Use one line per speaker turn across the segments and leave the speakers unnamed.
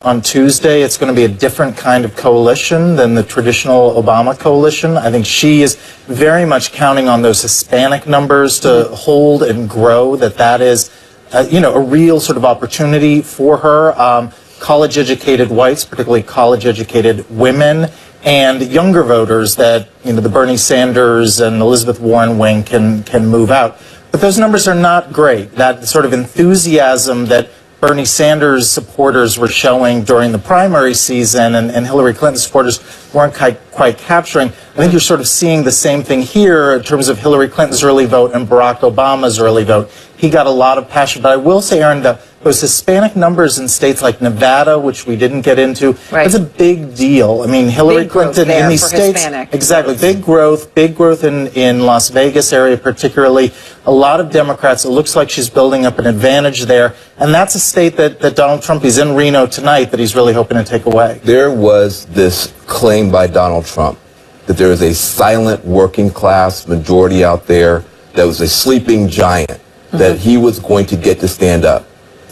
On Tuesday, it's going to be a different kind of coalition than the traditional Obama coalition. I think she is very much counting on those Hispanic numbers to hold and grow, that is, a real sort of opportunity for her. College-educated whites, particularly college-educated women, and younger voters that, the Bernie Sanders and Elizabeth Warren wing can move out. But those numbers are not great. That sort of enthusiasm that Bernie Sanders supporters were showing during the primary season and Hillary Clinton supporters weren't quite capturing. I think you're sort of seeing the same thing here in terms of Hillary Clinton's early vote and Barack Obama's early vote. He got a lot of passion. But I will say, Aaron, those Hispanic numbers in states like Nevada, which we didn't get into, it's a big deal. I mean, Hillary Clinton in these states, exactly, big growth in Las Vegas area particularly. A lot of Democrats, it looks like she's building up an advantage there. And that's a state that Donald Trump, he's in Reno tonight, that he's really hoping to take away.
There was this claim by Donald Trump that there is a silent working class majority out there that was a sleeping giant, that he was going to get to stand up.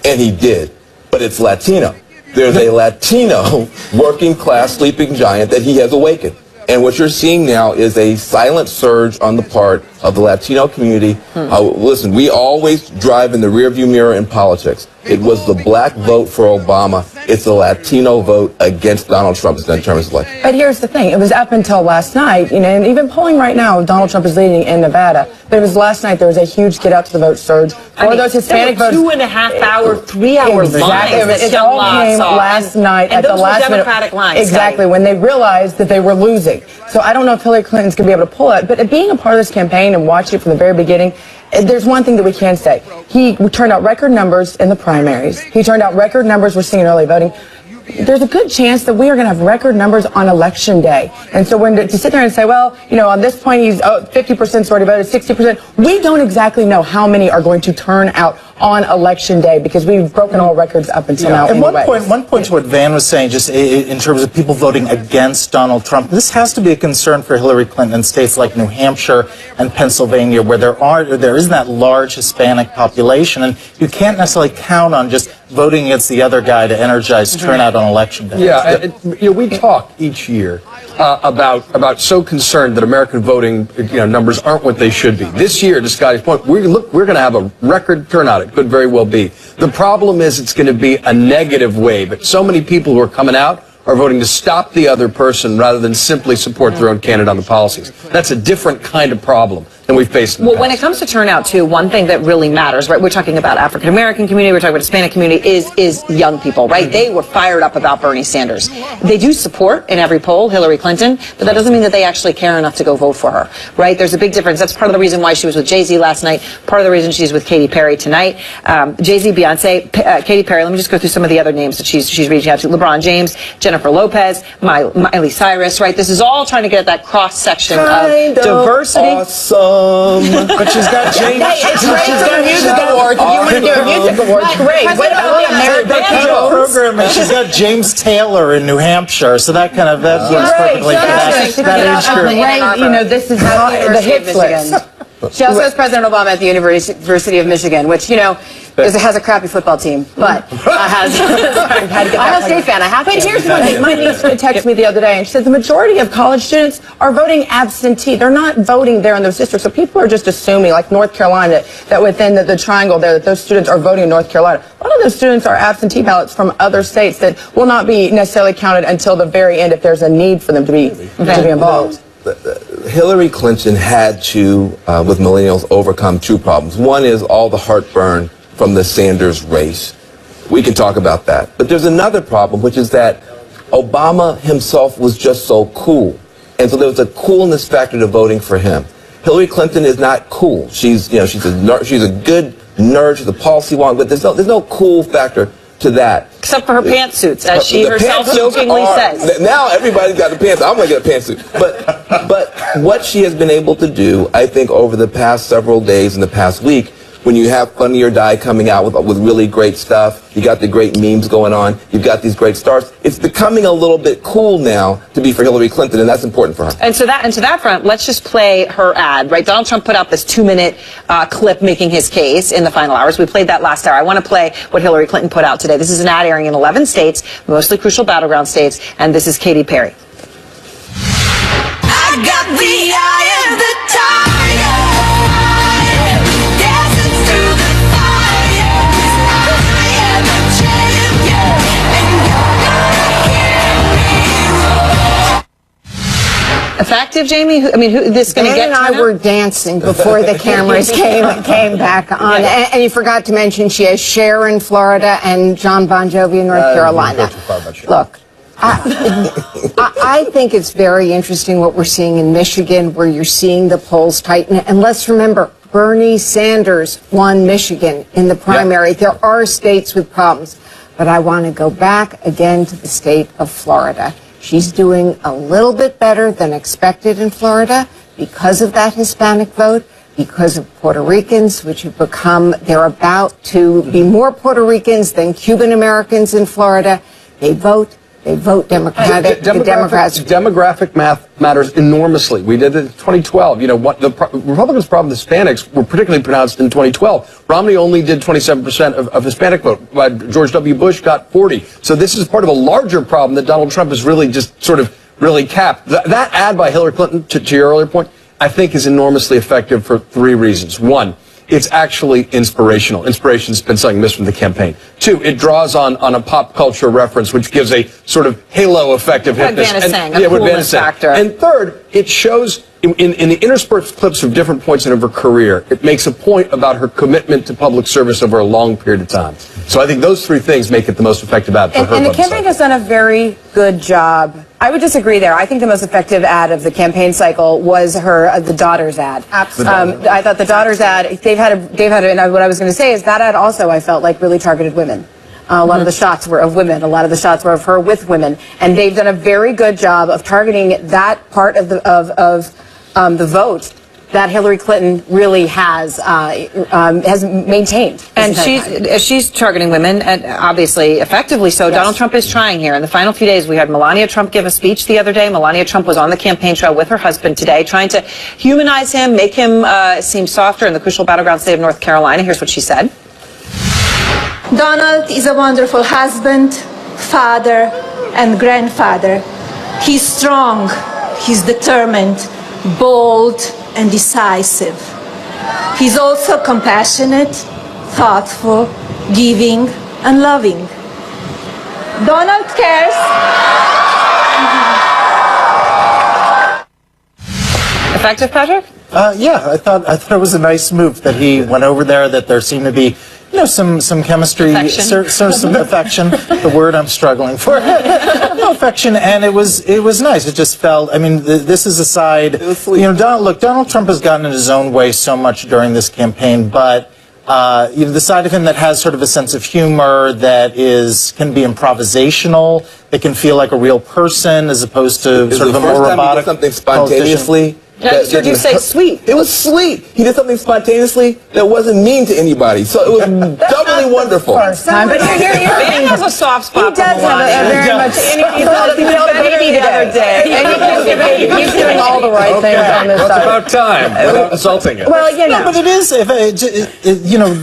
And he did. But it's Latino. There's a Latino working class sleeping giant that he has awakened. And what you're seeing now is a silent surge on the part of the Latino community. Listen, we always drive in the rearview mirror in politics. It was the black vote for Obama. It's the Latino vote against Donald Trump in terms of election.
But here's the thing. It was up until last night, and even polling right now, Donald Trump is leading in Nevada. But it was last night there was a huge get out to the vote surge for those Hispanic voters.
2.5 hour, 3 hour lines.
It all came last night at the last minute.
Democratic lines.
Exactly, when they realized that they were losing. So I don't know if Hillary Clinton's going to be able to pull it. But being a part of this campaign and watching it from the very beginning, there's one thing that we can say. He turned out record numbers in the primaries. He turned out record numbers we're seeing in early voting. There's a good chance that we are going to have record numbers on Election Day. And so when to sit there and say, well, on this point he's 50% already voted, 60%, we don't exactly know how many are going to turn out on Election Day because we've broken all records up until now.
And one point to what Van was saying, just in terms of people voting against Donald Trump, this has to be a concern for Hillary Clinton in states like New Hampshire and Pennsylvania, where there is that large Hispanic population, and you can't necessarily count on just voting against the other guy to energize turnout on Election Day.
Yeah, we talk each year about so concerned that American voting numbers aren't what they should be. This year, to Scotty's point, we're going to have a record turnout. It could very well be. The problem is it's going to be a negative wave. But so many people who are coming out are voting to stop the other person rather than simply support their own candidate on the policies. That's a different kind of problem than we've faced in the past.
When it comes to turnout, too, one thing that really matters, right? We're talking about African-American community, we're talking about Hispanic community, is young people, right? They were fired up about Bernie Sanders. They do support in every poll Hillary Clinton, but that doesn't mean that they actually care enough to go vote for her, right? There's a big difference. That's part of the reason why she was with Jay-Z last night, part of the reason she's with Katy Perry tonight. Jay-Z, Beyonce, Katy Perry, let me just go through some of the other names that she's reaching out to. LeBron James, Jennifer Lopez, Miley Cyrus, right? This is all trying to get at that cross-section of diversity.
Awesome.
But she's got James.
She's got a music award. You want to do a music award? Great. What about the American
program? And she's got James Taylor in New Hampshire, so that works perfectly for that age group.
This is the hits list.
She also has President Obama at the University of Michigan, which, has a crappy football team, but has... I'm a State fan. I have to.
But here's one thing. My niece texted me the other day, and she said the majority of college students are voting absentee. They're not voting there in those districts. So people are just assuming, like North Carolina, that within the triangle there, that those students are voting in North Carolina. A lot of those students are absentee ballots from other states that will not be necessarily counted until the very end if there's a need for them to be involved.
Hillary Clinton had to, with millennials, overcome two problems. One is all the heartburn from the Sanders race. We can talk about that. But there's another problem, which is that Obama himself was just so cool. And so there was a coolness factor to voting for him. Hillary Clinton is not cool. She's a good nerd, she's a policy wonk, but there's no cool factor to that.
Except for her pantsuits, as she herself jokingly says.
Now everybody's got the pants. I'm going to get a pantsuit. But what she has been able to do, I think, over the past several days and the past week, when you have Funny or Die coming out with really great stuff, you got the great memes going on, you've got these great stars. It's becoming a little bit cool now to be for Hillary Clinton, and that's important for her.
And to that front, let's just play her ad, right? Donald Trump put out this 2-minute clip making his case in the final hours. We played that last hour. I want to play what Hillary Clinton put out today. This is an ad airing in 11 states, mostly crucial battleground states, and this is Katy Perry.
I got the eye of the tiger, dancing through the fire. I am a champion, and you're gonna hear me roar.
Effective, Jamie? This going to
Dan
get
and I
turnout?
were dancing before the cameras came back on. And you forgot to mention she has Cher in Florida and John Bon Jovi in North Carolina. Look, I think it's very interesting what we're seeing in Michigan, where you're seeing the polls tighten. And let's remember, Bernie Sanders won Michigan in the primary.
Yep.
There are states with problems. But I want to go back again to the state of Florida. She's doing a little bit better than expected in Florida because of that Hispanic vote, because of Puerto Ricans, which have become, they're about to be more Puerto Ricans than Cuban Americans in Florida. They vote Democratic. The Democrats.
Demographic math matters enormously. We did it in 2012. You know, what the Republicans' problem with Hispanics were particularly pronounced in 2012. Romney only did 27% of Hispanic vote. George W. Bush got 40. So this is part of a larger problem that Donald Trump has really just sort of really capped. That ad by Hillary Clinton, to your earlier point, I think is enormously effective for 3 reasons. 1, it's actually inspirational. Inspiration's been something missed from the campaign. 2, it draws on a pop culture reference, which gives a sort of halo effect of
What
hipness.
Vanna sang,
Yeah,
a
what Vanna
coolness
sang.
factor.
And 3rd, it shows in the interspersed clips of different points in her career, it makes a point about her commitment to public service over a long period of time. So I think those 3 things make it the most effective ad for her.
And the
website.
campaign has done a very good job. I would disagree there. I think the most effective ad of the campaign cycle was the Daughters ad.
Absolutely.
I thought the Daughters ad, they've had, and what I was going to say is that ad also, I felt like, really targeted women. A lot of the shots were of women. A lot of the shots were of her with women, and they've done a very good job of targeting that part of the vote that Hillary Clinton really has maintained.
And she's targeting women, and obviously effectively so.
Yes.
Donald Trump is trying here. In the final few days, we had Melania Trump give a speech the other day. Melania Trump was on the campaign trail with her husband today, trying to humanize him, make him seem softer in the crucial battleground state of North Carolina. Here's what she said.
Donald is a wonderful husband, father, and grandfather. He's strong, he's determined, bold, and decisive. He's also compassionate, thoughtful, giving, and loving. Donald cares.
Effective, Patrick?
Yeah, I thought it was a nice move that he went over there, that there seemed to be, some chemistry,
Affection.
some affection, the word I'm struggling for. No affection, and it was nice. It just felt, this is a side, Donald Trump has gotten in his own way so much during this campaign, but the side of him that has sort of a sense of humor, that can be improvisational, that can feel like a real person as opposed to sort of a more robotic
something spontaneously.
I just heard you say sweet.
It was sweet. He did something spontaneously that wasn't mean to anybody. So it was doubly wonderful.
But here,
Man has a soft spot.
he does have a very much. He held a baby the other day.
He's doing all the right things on this
It's
side.
about time, without insulting it.
Well,
No, but it is.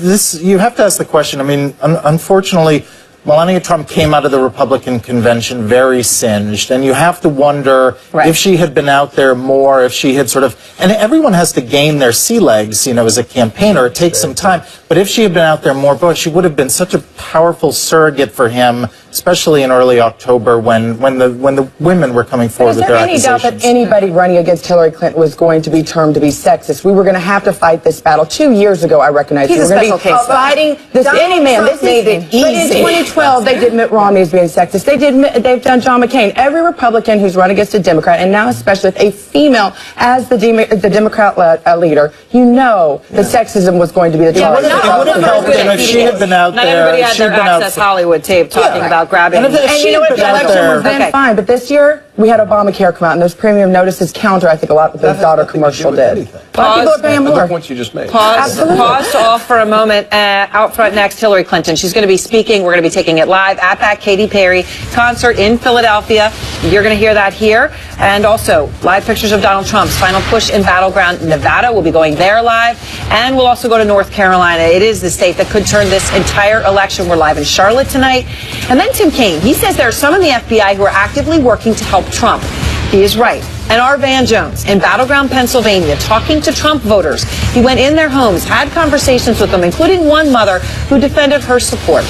This you have to ask the question. Unfortunately, Melania Trump came out of the Republican convention very singed, and you have to wonder if she had been out there more, if she had and everyone has to gain their sea legs, as a campaigner. It takes some time. But if she had been out there more, boy, she would have been such a powerful surrogate for him, especially in early October when the women were coming forward with their
Is there any
accusations.
doubt that anybody running against Hillary Clinton was going to be termed to be sexist? We were going to have to fight this battle 2 years ago. I recognize
He's
we
a
were going to
special
be
case.
fighting this. Any man, this
made it
But in
easy.
2012, they did Mitt Romney as being sexist. They've done John McCain. Every Republican who's run against a Democrat, and now especially with a female as the Democrat leader, the sexism was going to be the target.
It would have helped him if she had been out
Not
there.
everybody had
she'd
their
been out
Access
for-
Hollywood tape talking about about grabbing.
And if
And you know what? The
Out
election
there.
was then
Okay.
fine, but this year we had Obamacare come out, and those premium notices counter, I think, a lot what the daughter commercial did. A lot of people are paying
The
more.
points you just made.
Pause off for a moment. Out front next, Hillary Clinton. She's going to be speaking. We're going to be taking it live at that Katy Perry concert in Philadelphia. You're going to hear that here. And also, live pictures of Donald Trump's final push in battleground Nevada. We'll be going there live. And we'll also go to North Carolina. It is the state that could turn this entire election. We're live in Charlotte tonight. And then Tim Kaine. He says there are some in the FBI who are actively working to help Trump. He is right. And R. Van Jones in Battleground, Pennsylvania, talking to Trump voters. He went in their homes, had conversations with them, including one mother who defended her support.